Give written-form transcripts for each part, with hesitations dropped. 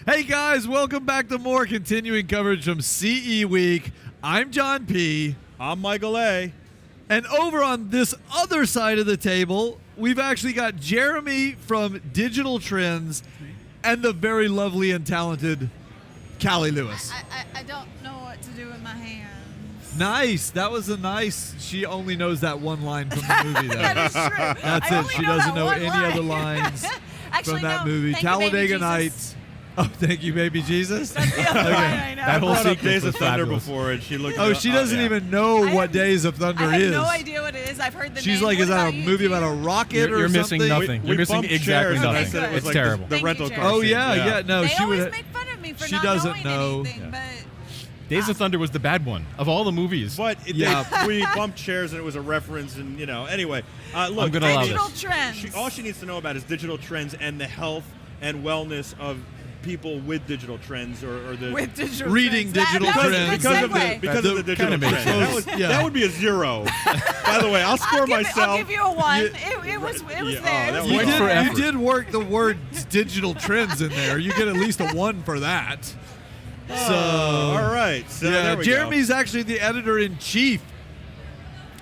Hey guys, welcome back to more continuing coverage from CE Week. I'm John P. I'm Michael A. And over on this other side of the table, we've actually got Jeremy from Digital Trends and the very lovely and talented Callie Lewis. I don't know what to do with my hands. Nice. That was a nice. She only knows that one line from the movie, though. That is true. That's I it. only She know doesn't that know one any line. other lines Actually, from that no. movie. Thank you, baby Talladega Jesus. Nights. Oh, thank you, baby Jesus. That's the other line I know. That whole Brought up sequence Days was of Thunder fabulous. before, and she looked. Oh, she doesn't yeah. even know I what have- Days of Thunder I have is. no idea what it is. I've heard the She's name. like, What is that a about you, movie do about a you- rocket You're or missing something? nothing. You're missing bumped exactly chairs, and I nothing. said it was It's like terrible. The Thank rental you, car. Oh scene. yeah. No, They she always would. make fun of me for she not doesn't knowing know. anything, but Days of Thunder was the bad one of all the movies. But Yeah. we bumped chairs, and it was a reference, and anyway. Look, I'm gonna allow digital this. trends. all she needs to know about is digital trends and the health and wellness of people with digital trends, or the with digital Reading trends. digital that, trends. That was a good segue. because of the digital kinda makes trends. sense. That would be a 0. By the way, I'll score myself. I'll give you a 1. You- it was Yeah, there. oh, that It was was- You Points there. for did, effort. you did work the word digital trends in there. You get at least a 1 for that. So, all right. So yeah, there we Jeremy's actually the editor-in-chief.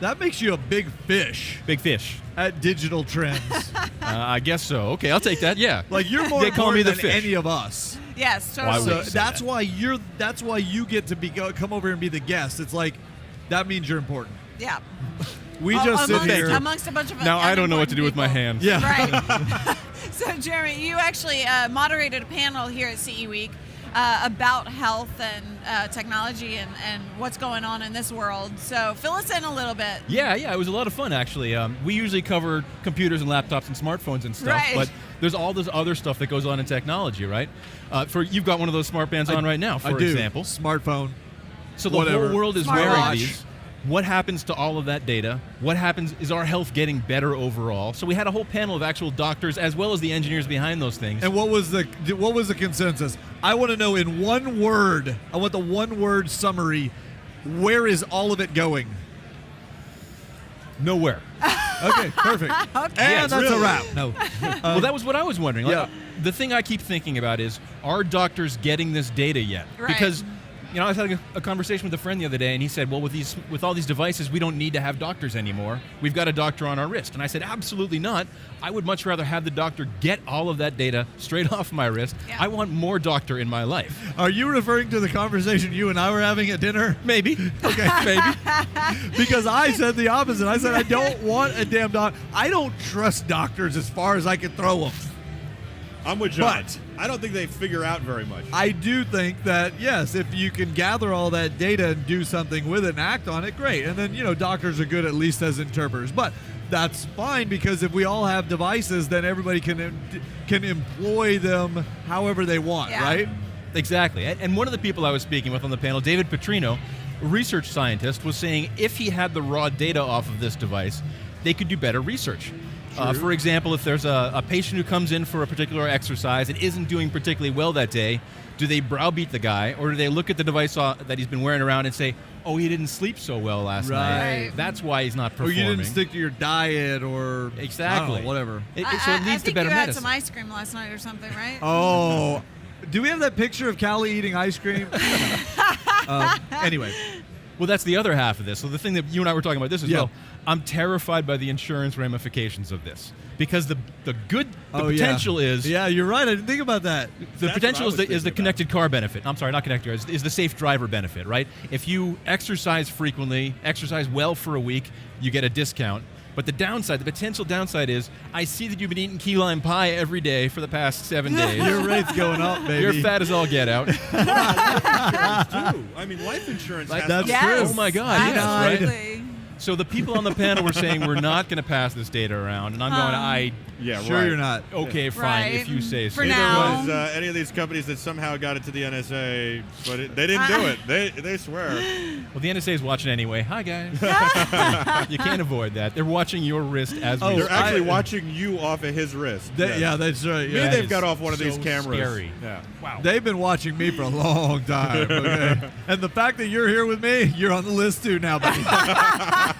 That makes you a big fish Big fish. at Digital Trends. I guess so. Okay, I'll take that. Yeah. Like you're more They call me important the than fish. any of us. Yes, Why totally. would So say that's that. why that's why you get to come over and be the guest. It's like that means you're important. Yeah. We just sit amongst, here. amongst a bunch of Now I don't know what to do with my unimportant hands. Yeah. Right. So, Jeremy, you actually moderated a panel here at CE Week about health and technology and what's going on in this world. So, fill us in a little bit. Yeah, it was a lot of fun actually. We usually cover computers and laptops and smartphones and stuff, Right. but there's all this other stuff that goes on in technology, right? You've got one of those smart bands on right now, for I do. example. Smartphone. So the Whatever. whole world is Smartwatch. wearing these. What happens to all of that data? What happens? Is our health getting better overall? So we had a whole panel of actual doctors as well as the engineers behind those things. And what was the consensus? I want to know in one word. I want the one-word summary. Where is all of it going? Nowhere. Okay, perfect. Okay. And that's a really? wrap. No. Well, that was what I was wondering. Like, yeah. The thing I keep thinking about is, are doctors getting this data yet? Right. Because, I was having a conversation with a friend the other day, and he said, well, with all these devices, we don't need to have doctors anymore. We've got a doctor on our wrist. And I said, absolutely not. I would much rather have the doctor get all of that data straight off my wrist. Yeah. I want more doctor in my life. Are you referring to the conversation you and I were having at dinner? Maybe. Okay. Maybe. Because I said the opposite. I said I don't want a damn doc. I don't trust doctors as far as I can throw them. I'm with John. But- I don't think they figure out very much. I do think that, yes, if you can gather all that data and do something with it and act on it, great. And then, doctors are good at least as interpreters. But that's fine because if we all have devices, then everybody can employ them however they want, Yeah. right? Exactly. And one of the people I was speaking with on the panel, David Petrino, a research scientist, was saying if he had the raw data off of this device, they could do better research. For example, if there's a patient who comes in for a particular exercise and isn't doing particularly well that day, do they browbeat the guy, or do they look at the device that he's been wearing around and say, oh, he didn't sleep so well last night. Right. That's why he's not Or performing. you didn't stick to your diet or Exactly. I don't know, whatever. So it I leads think to better you had medicine. some ice cream last night or something, right? Oh, do we have that picture of Callie eating ice cream? Anyway. Well, that's the other half of this. So the thing that you and I were talking about this as Yeah. well. I'm terrified by the insurance ramifications of this because the potential is Yeah, you're right. I didn't think about that. the That's potential what I is was the thinking connected car benefit. I'm sorry, not connected car. Is the safe driver benefit, right? If you exercise frequently, exercise well for a week, you get a discount. But the potential downside is, I see that you've been eating key lime pie every day for the past 7 days. Your rate's going up, baby. You're fat as all get out. Too. I mean, life insurance has that's to- true. Yes, Oh my God, yes, right? absolutely. So the people on the panel were saying we're not going to pass this data around, and I'm going, Yeah, Sure right. you you're not. okay, fine, Right. if you say so. For Neither now. was any of these companies that somehow got it to the NSA, but they didn't do it. They swear. Well, the NSA is watching anyway. Hi, guys. You can't avoid that. They're watching your wrist as we Oh, They're speak. actually watching you off of his wrist. That- Yes. Yeah, that's right. Maybe Yeah. they've got off one of so these cameras. scary. Yeah. Wow. They've been watching me for a long time. Okay? And the fact that you're here with me, you're on the list too now, buddy.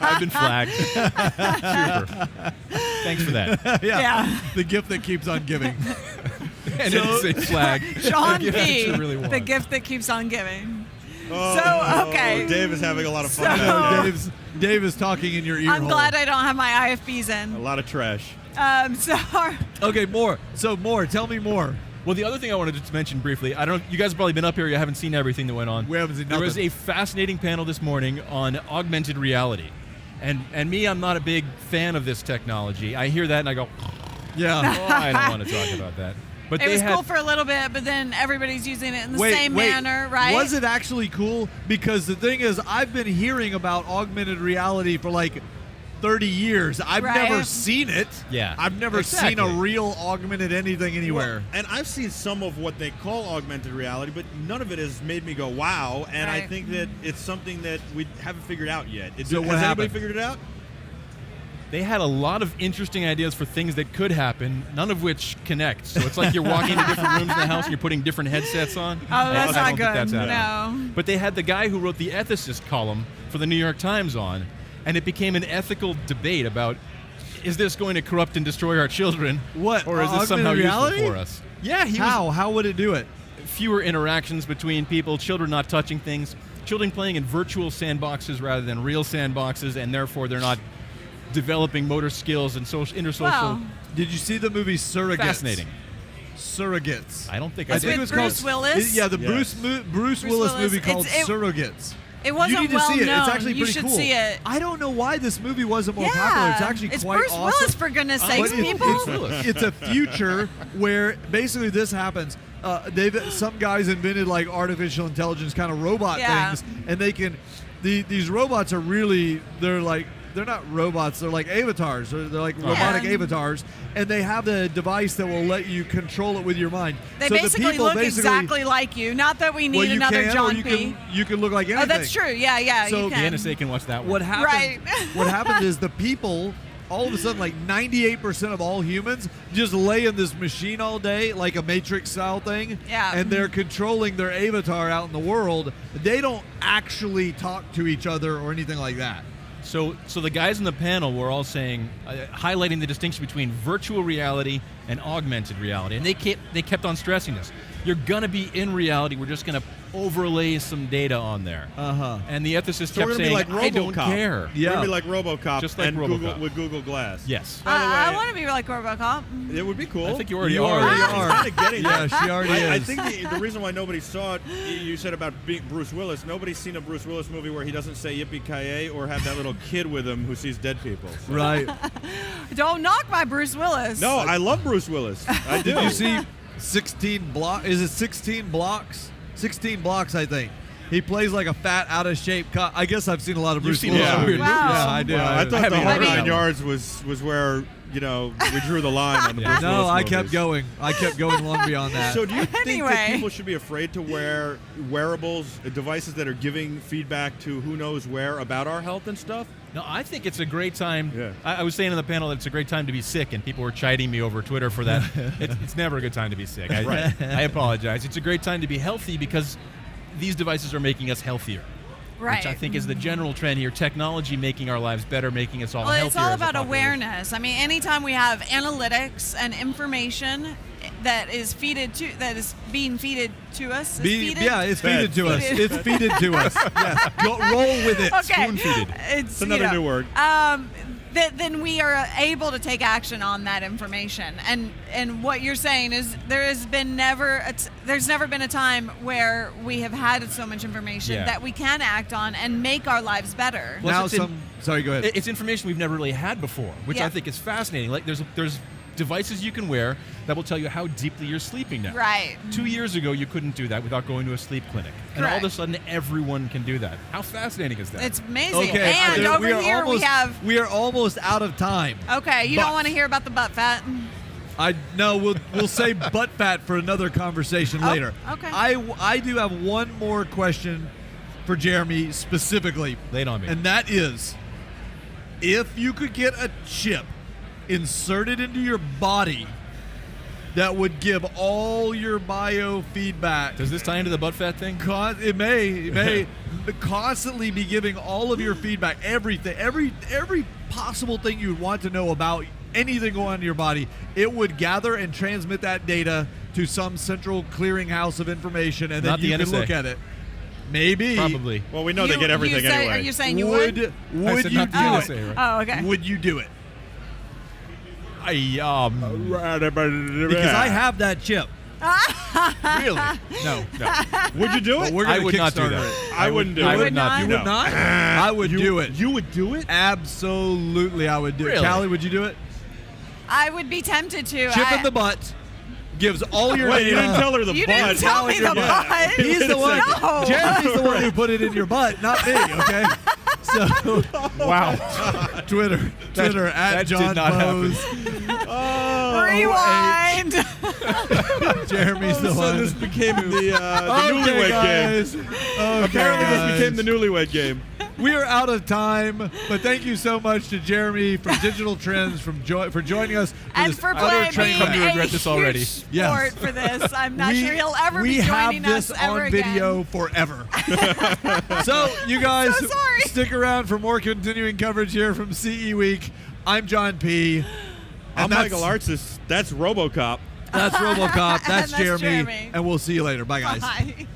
I've been flagged. Super. Thanks for that. Yeah. The gift that keeps on giving. And it's a flag. Sean The gift that P, you really want. the gift that keeps on giving. Oh, okay. Dave is having a lot of fun. So- out there. Dave is talking in your ear I'm hole. glad I don't have my IFBs A in. lot of trash. Okay, more. So more. Tell me more. Well, the other thing I wanted to mention briefly, I don't. You guys have probably been up here. You haven't seen everything that went on. We haven't seen There was nothing. a fascinating panel this morning on augmented reality, and me, I'm not a big fan of this technology. I hear that and I go, Yeah. oh, I don't want to talk about that. But It they was had cool for a little bit, but then everybody's using it in the Wait, same wait. manner, right? Was it actually cool? Because the thing is, I've been hearing about augmented reality for like 30 years. I've Right. never seen it. Yeah, I've never seen a exactly. real augmented anything anywhere. Well, and I've seen some of what they call augmented reality, but none of it has made me go, wow. And I Right. think that it's something that we haven't figured out yet. So what has anybody happened? figured it out? They had a lot of interesting ideas for things that could happen, none of which connect. So it's like you're walking into different rooms in the house and you're putting different headsets on. Oh, that's I not don't good. think that's happening. No. But they had the guy who wrote the ethicist column for the New York Times on, and it became an ethical debate about, is this going to corrupt and destroy our children? What, Or is this augmented somehow reality? useful for us? Yeah, he was How? How would it do it? fewer interactions between people, children not touching things, children playing in virtual sandboxes rather than real sandboxes, and therefore they're not developing motor skills and social intersocial. Wow. Did you see the movie Surrogates? Fascinating. Surrogates. I don't think I It's did. with it was Bruce called, Willis? Yeah, the Yes. Bruce Willis movie Willis. called It's- Surrogates. It wasn't you need to well see it. known. It's actually You pretty should cool. see it. I don't know why this movie wasn't more Yeah. popular. It's actually it's quite Bruce awesome. Willis, for goodness But sakes, But people. Bruce Willis. it's a future where basically this happens. Some guys invented like artificial intelligence kind of robot Yeah. things, and they can. These robots are really they're not robots. They're like avatars. They're like robotic Yeah. avatars, and they have the device that will let you control it with your mind. They so basically the people look basically, exactly like you. Not that we need well, you another can, John or P. you can look like anything. Oh, that's true. Yeah, So you The can. NSA can watch that one. What happened? Right. What happened is the people, all of a sudden, like 98% of all humans, just lay in this machine all day, like a Matrix style thing. Yeah. And they're controlling their avatar out in the world. They don't actually talk to each other or anything like that. So the guys in the panel were all saying, highlighting the distinction between virtual reality and augmented reality, and they kept on stressing this. You're gonna be in reality. We're just gonna overlay some data on there. And the ethicist So we're kept going to be saying, like I don't RoboCop. care. We're Yeah. going to be like RoboCop, Just like and RoboCop. Google, with Google Glass. Yes. By the way, I want to be like RoboCop. it would be cool. I think you already You are. already I'm are. kind of getting Yeah, that. she already I is. think the reason why nobody saw it, you said about Bruce Willis, nobody's seen a Bruce Willis movie where he doesn't say yippee-ki-yay or have that little kid with him who sees dead people. So- Right. Don't knock my Bruce Willis. No, I love Bruce Willis. I do. Did you see 16 blocks? Is it 16 blocks? 16 blocks, I think. He plays like a fat, out of shape cop. I guess I've seen a lot of You've Bruce seen Willis a lot of movies. weird movies. Yeah, I do. Well, I thought the haven't whole heard of 9 that yards was where, we drew the line on the Bruce No, Willis I movies. kept going. I kept going long beyond that. So do you think Anyway. that people should be afraid to wear wearables, devices that are giving feedback to who knows where about our health and stuff? No, I think it's a great time. Yeah. I was saying on the panel that it's a great time to be sick, and people were chiding me over Twitter for that. It's never a good time to be sick. I apologize. It's a great time to be healthy because these devices are making us healthier. Right. Which I think is the general trend here. Technology making our lives better, making us all Well, healthier. it's all as a about population. awareness. I mean, anytime we have analytics and information that is being feeded to us. Feeded? Yeah, it's Fed. feeded to us. Feeded. It's feeded to us. Yes. Go, roll with it. Okay. Spoon-feeded. It's another new word. Then we are able to take action on that information. And what you're saying is there's never been a time where we have had so much information Yeah. that we can act on and make our lives better. Plus Now it's in- sorry, go ahead. It's information we've never really had before, which Yeah. I think is fascinating. Like there's devices you can wear that will tell you how deeply you're sleeping now. Right. 2 years ago, you couldn't do that without going to a sleep clinic, and all of a Correct. sudden, everyone can do that. How fascinating is that? It's amazing. Okay, And over here we have. we are almost out of time. Okay, you But- don't want to hear about the butt fat? We'll say butt fat for another conversation later. okay. I do have one more question for Jeremy specifically. Lay it on me. And that is, if you could get a chip inserted into your body that would give all your biofeedback. Does this tie into the butt fat thing? It may constantly be giving all of your feedback, everything, every possible thing you'd want to know about anything going on in your body. It would gather and transmit that data to some central clearinghouse of information, and then Not the you can NSA. look at it. Maybe. Probably. Well, we know they get everything Are anyway. you saying you would? I Would said you not the do NSA, it? right? Oh, okay. Would you do it? Because Because I have that chip. really No. Would you do But it? we're I gonna would not do Kickstarter that. it. I wouldn't do I it. would not You do You that. would not? I would do it. You would do it? Absolutely, I would do it. Really? Callie, would you do it? I would be tempted to. Chip in the butt gives all your Wait, you data. didn't tell her the You butt. didn't tell me the butt. He's the one. No. Jeremy's the one who put it in your butt, not me. Okay. So Wow. Twitter at that did John not happen. Bose. Rewind. Jeremy's the So one. this became the Okay, newlywed guys. game. Okay, Apparently, guys. this became the newlywed game. We are out of time, but thank you so much to Jeremy from Digital Trends for joining us And this for utter playing train me Come to wreck. regret a this huge already. sport for this. I'm not sure he'll ever we be joining have this us ever on video again. forever. So you guys So sorry. stick around for more continuing coverage here from CE Week. I'm John P. I'm that's- Michael Artsis. That's RoboCop. That's RoboCop. And That's that's Jeremy. Jeremy. And we'll see you later. Bye, guys. Bye.